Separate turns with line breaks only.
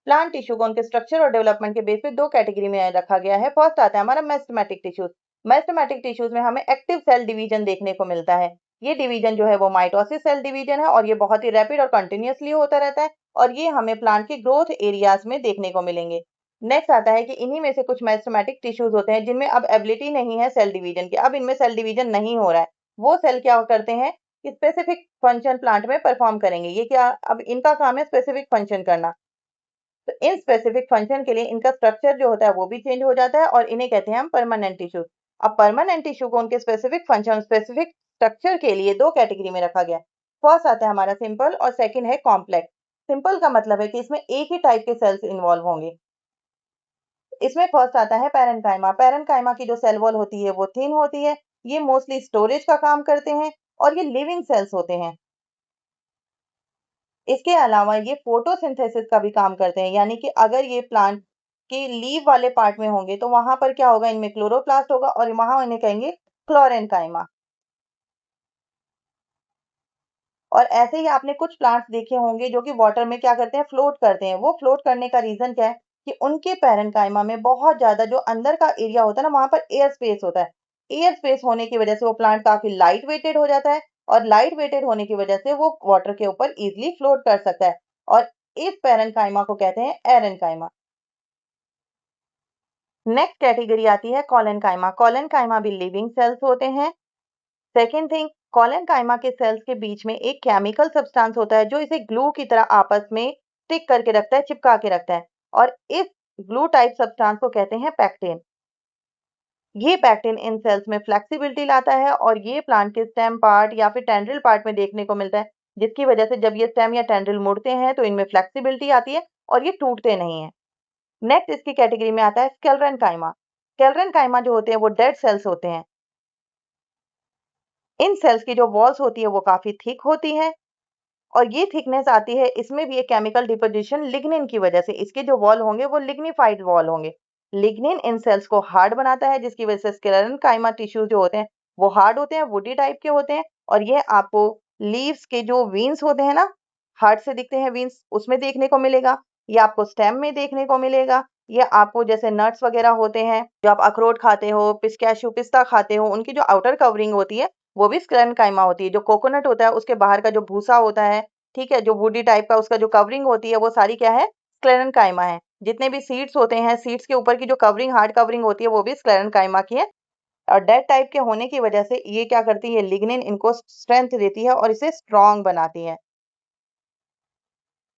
Plant tissue को उनके structure और डेवलपमेंट के बेस पे दो कैटेगरी में रखा गया है। फर्स्ट आता है हमारा मेरिस्टेमेटिक टिश्यूज। मेरिस्टेमेटिक टिश्यूज में हमें एक्टिव सेल डिवीजन देखने को मिलता है। ये डिवीजन जो है वो माइटोसिस सेल डिवीजन है और ये बहुत ही रैपिड और कंटिन्यूअसली होता रहता है और ये हमें प्लांट के ग्रोथ एरियाज में देखने को मिलेंगे। नेक्स्ट आता है कि इन्हीं में से कुछ मेरिस्टेमेटिक टिश्यूज होते हैं जिनमें अब एबिलिटी नहीं है सेल डिवीजन की, अब इनमें सेल डिवीजन नहीं हो रहा है। वो सेल क्या करते हैं कि स्पेसिफिक फंक्शन प्लांट में परफॉर्म करेंगे। ये क्या, अब इनका काम है स्पेसिफिक फंक्शन करना। तो इन स्पेसिफिक फंक्शन के लिए इनका स्ट्रक्चर जो होता है वो भी चेंज हो जाता है और इन्हें कहते हैं हम परमानेंट टिश्यू। अब परमानेंट टिश्यू को उनके स्पेसिफिक फंक्शन स्पेसिफिक स्ट्रक्चर के लिए दो कैटेगरी में रखा गया। फर्स्ट आता है हमारा सिंपल और सेकंड है कॉम्प्लेक्स। सिंपल का मतलब है कि इसमें एक ही टाइप के सेल्स इन्वॉल्व होंगे। इसमें फर्स्ट आता है पैरेन्काइमा। पैरेन्काइमा की जो सेल वॉल होती है वो थिन होती है। ये मोस्टली स्टोरेज का काम करते हैं और ये लिविंग सेल्स होते हैं। इसके अलावा ये फोटोसिंथेसिस का भी काम करते हैं, यानी कि अगर ये प्लांट के लीव वाले पार्ट में होंगे तो वहां पर क्या होगा, इनमें क्लोरोप्लास्ट होगा और वहां इन्हें कहेंगे क्लोरेन्काइमा। और ऐसे ही आपने कुछ प्लांट्स देखे होंगे जो कि वाटर में क्या करते हैं, फ्लोट करते हैं। वो फ्लोट करने का रीजन क्या है कि उनके पैरेन्काइमा में बहुत ज्यादा जो अंदर का एरिया होता है ना, वहां पर एयर स्पेस होता है। एयर स्पेस होने की वजह से वो प्लांट काफी लाइट वेटेड हो जाता है और लाइट वेटेड होने की वजह से वो वाटर के ऊपर इजिली फ्लोट कर सकता है और इस पैरेन्काइमा को कहते हैं एरेन्काइमा। नेक्स्ट कैटेगरी आती है कॉलेनकाइमा। कॉलेनकाइमा भी लिविंग सेल्स होते हैं। सेकेंड थिंग, कॉलेनकाइमा के सेल्स के बीच में एक केमिकल सब्सटेंस होता है जो इसे ग्लू की तरह आपस में स्टिक करके रखता है, चिपका के रखता है और इस ग्लू टाइप सब्सटेंस को कहते हैं पैक्टिन। ये पैक्टिन इन सेल्स में फ्लेक्सिबिलिटी लाता है और ये प्लांट के स्टेम पार्ट या फिर टेंड्रिल पार्ट में देखने को मिलता है, जिसकी वजह से जब ये स्टेम या टेंड्रिल मुड़ते हैं तो इनमें फ्लेक्सिबिलिटी आती है और ये टूटते नहीं है। नेक्स्ट इसकी कैटेगरी में आता है स्क्लेरेन्काइमा। स्क्लेरेन्काइमा जो होते हैं वो डेड सेल्स होते हैं। इन सेल्स की जो वॉल्स होती है वो काफी थिक होती है और ये थिकनेस आती है, इसमें भी एक केमिकल डिपोजिशन लिग्निन की वजह से। इसके जो वॉल होंगे वो लिग्निफाइड वॉल होंगे। लिग्निन इन सेल्स को हार्ड बनाता है, जिसकी वजह से स्क्लेरेन्काइमा टिश्यू जो होते हैं वो हार्ड होते हैं, वुडी टाइप के होते हैं और ये आपको लीव्स के जो वीन्स होते हैं ना, हार्ड से दिखते हैं वीन्स, उसमें देखने को मिलेगा। ये आपको स्टेम में देखने को मिलेगा। ये आपको जैसे नट्स वगैरह होते हैं, जो आप अखरोट खाते हो, पिस्ताशियो पिस्ता खाते हो, उनकी जो आउटर कवरिंग होती है वो भी स्क्लेरेन्काइमा होती है। जो कोकोनट होता है उसके बाहर का जो भूसा होता है, ठीक है, जो वुडी टाइप का उसका जो कवरिंग होती है वो सारी क्या है, स्क्लेरेन्काइमा है। जितने भी सीड्स होते हैं, सीड्स के ऊपर की जो कवरिंग, हार्ड कवरिंग होती है वो भी स्क्लेरेन्काइमा की है। और डेड टाइप के होने की वजह से ये क्या करती है, लिग्निन इनको स्ट्रेंथ देती है और इसे स्ट्रॉन्ग बनाती है।